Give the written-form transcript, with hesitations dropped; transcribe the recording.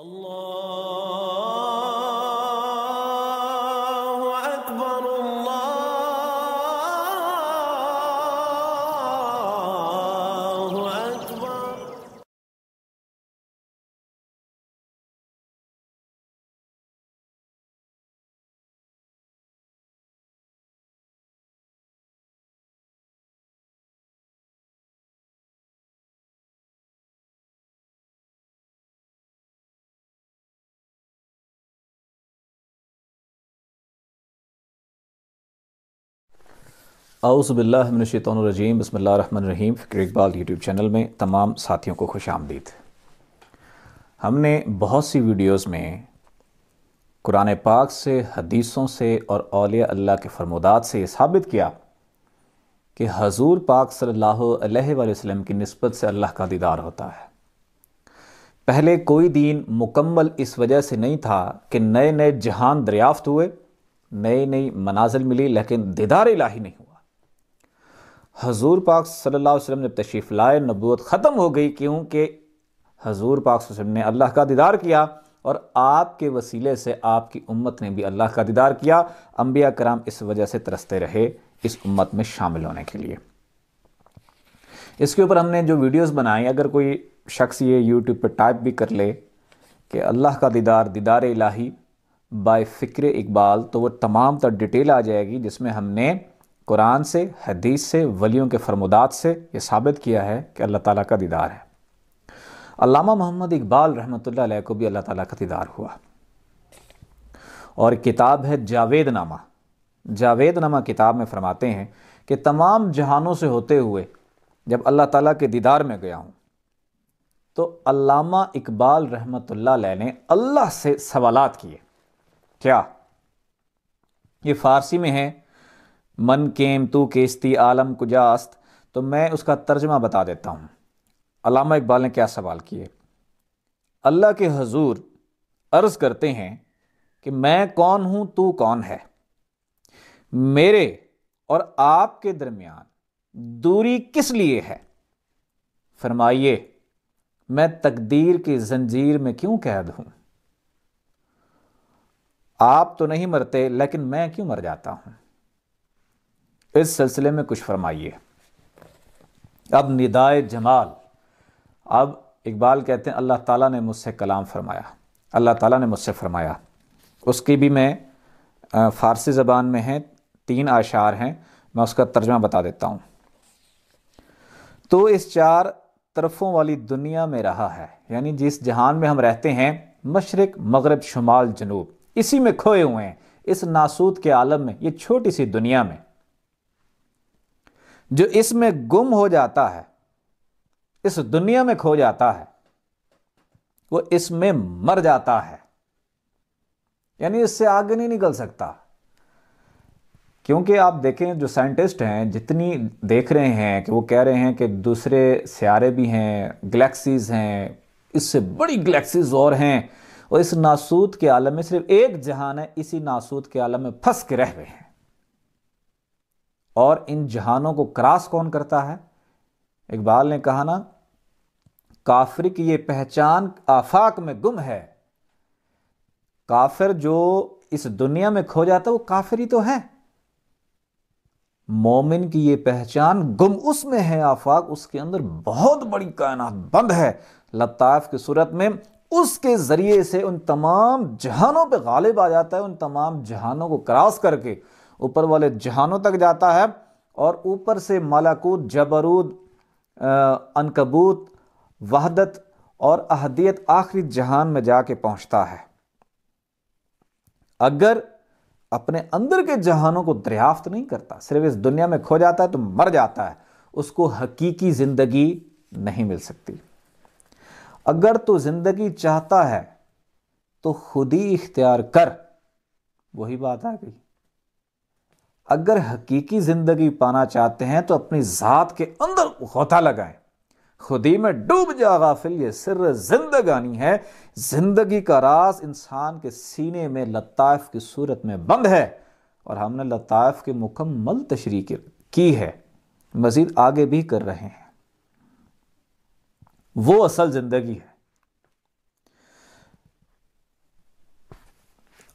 اللہ اکبر اللہ اکبر۔ اعوذ باللہ من الشیطان الرجیم، بسم اللہ الرحمن الرحیم۔ فکر اقبال یوٹیوب چینل میں تمام ساتھیوں کو خوش آمدید۔ ہم نے بہت سی ویڈیوز میں قرآن پاک سے، حدیثوں سے اور اولیاء اللہ کے فرمودات سے یہ ثابت کیا کہ حضور پاک صلی اللہ علیہ وآلہ وسلم کی نسبت سے اللہ کا دیدار ہوتا ہے۔ پہلے کوئی دین مکمل اس وجہ سے نہیں تھا کہ نئے نئے جہان دریافت ہوئے، نئی نئی منازل ملی، لیکن دیدار الہی نہیں ہوا۔ حضور پاک صلی اللہ علیہ وسلم جب تشریف لائے، نبوت ختم ہو گئی، کیونکہ حضور پاک صلی اللہ علیہ وسلم نے اللہ کا دیدار کیا اور آپ کے وسیلے سے آپ کی امت نے بھی اللہ کا دیدار کیا۔ انبیاء کرام اس وجہ سے ترستے رہے اس امت میں شامل ہونے کے لیے۔ اس کے اوپر ہم نے جو ویڈیوز بنائی، اگر کوئی شخص یہ یوٹیوب پہ ٹائپ بھی کر لے کہ اللہ کا دیدار، دیدار الہی بائی فکر اقبال، تو وہ تمام تر ڈیٹیل آ جائے گی، جس میں ہم نے قرآن سے، حدیث سے، ولیوں کے فرمودات سے یہ ثابت کیا ہے کہ اللہ تعالیٰ کا دیدار ہے۔ علامہ محمد اقبال رحمۃ اللہ علیہ کو بھی اللہ تعالیٰ کا دیدار ہوا، اور کتاب ہے جاوید نامہ۔ جاوید نامہ کتاب میں فرماتے ہیں کہ تمام جہانوں سے ہوتے ہوئے جب اللہ تعالیٰ کے دیدار میں گیا ہوں تو علامہ اقبال رحمۃ اللہ علیہ نے اللہ سے سوالات کیے۔ کیا؟ یہ فارسی میں ہے، من کیم تو کیستی عالم کجاست، تو میں اس کا ترجمہ بتا دیتا ہوں۔ علامہ اقبال نے کیا سوال کیے؟ اللہ کے حضور عرض کرتے ہیں کہ میں کون ہوں، تو کون ہے؟ میرے اور آپ کے درمیان دوری کس لیے ہے؟ فرمائیے میں تقدیر کی زنجیر میں کیوں قید ہوں؟ آپ تو نہیں مرتے، لیکن میں کیوں مر جاتا ہوں؟ اس سلسلے میں کچھ فرمائیے۔ اب ندائے جمال، اب اقبال کہتے ہیں اللہ تعالیٰ نے مجھ سے کلام فرمایا، اللہ تعالیٰ نے مجھ سے فرمایا۔ اس کی بھی میں فارسی زبان میں ہے، 3 اشعار ہیں، میں اس کا ترجمہ بتا دیتا ہوں۔ تو اس 4 طرفوں والی دنیا میں رہا ہے، یعنی جس جہان میں ہم رہتے ہیں، مشرق، مغرب، شمال، جنوب، اسی میں کھوئے ہوئے ہیں، اس ناسود کے عالم میں، یہ چھوٹی سی دنیا میں۔ جو اس میں گم ہو جاتا ہے، اس دنیا میں کھو جاتا ہے، وہ اس میں مر جاتا ہے، یعنی اس سے آگے نہیں نکل سکتا۔ کیونکہ آپ دیکھیں جو سائنٹسٹ ہیں، جتنی دیکھ رہے ہیں کہ وہ کہہ رہے ہیں کہ دوسرے سیارے بھی ہیں، گلیکسیز ہیں، اس سے بڑی گلیکسیز اور ہیں، اور اس ناسود کے عالم میں صرف ایک جہان ہے، اسی ناسود کے عالم میں پھنس کے رہ رہے ہیں۔ اور ان جہانوں کو کراس کون کرتا ہے؟ اقبال نے کہا نا، کافر کی یہ پہچان آفاق میں گم ہے۔ کافر جو اس دنیا میں کھو جاتا ہے وہ کافر ہی تو ہے۔ مومن کی یہ پہچان گم اس میں ہے، آفاق، اس کے اندر بہت بڑی کائنات بند ہے، لطائف کی صورت میں اس کے ذریعے سے ان تمام جہانوں پہ غالب آ جاتا ہے، ان تمام جہانوں کو کراس کر کے اوپر والے جہانوں تک جاتا ہے، اور اوپر سے ملکوت، جبروت، عنکبوت، وحدت اور احدیت، آخری جہان میں جا کے پہنچتا ہے۔ اگر اپنے اندر کے جہانوں کو دریافت نہیں کرتا، صرف اس دنیا میں کھو جاتا ہے تو مر جاتا ہے، اس کو حقیقی زندگی نہیں مل سکتی۔ اگر تو زندگی چاہتا ہے تو خود ہی اختیار کر، وہی بات آ گئی۔ اگر حقیقی زندگی پانا چاہتے ہیں تو اپنی ذات کے اندر غوطہ لگائیں، خود ہی میں ڈوب جا غافل، یہ سر زندگانی ہے۔ زندگی کا راز انسان کے سینے میں لطائف کی صورت میں بند ہے، اور ہم نے لطائف کی مکمل تشریح کی ہے، مزید آگے بھی کر رہے ہیں۔ وہ اصل زندگی ہے۔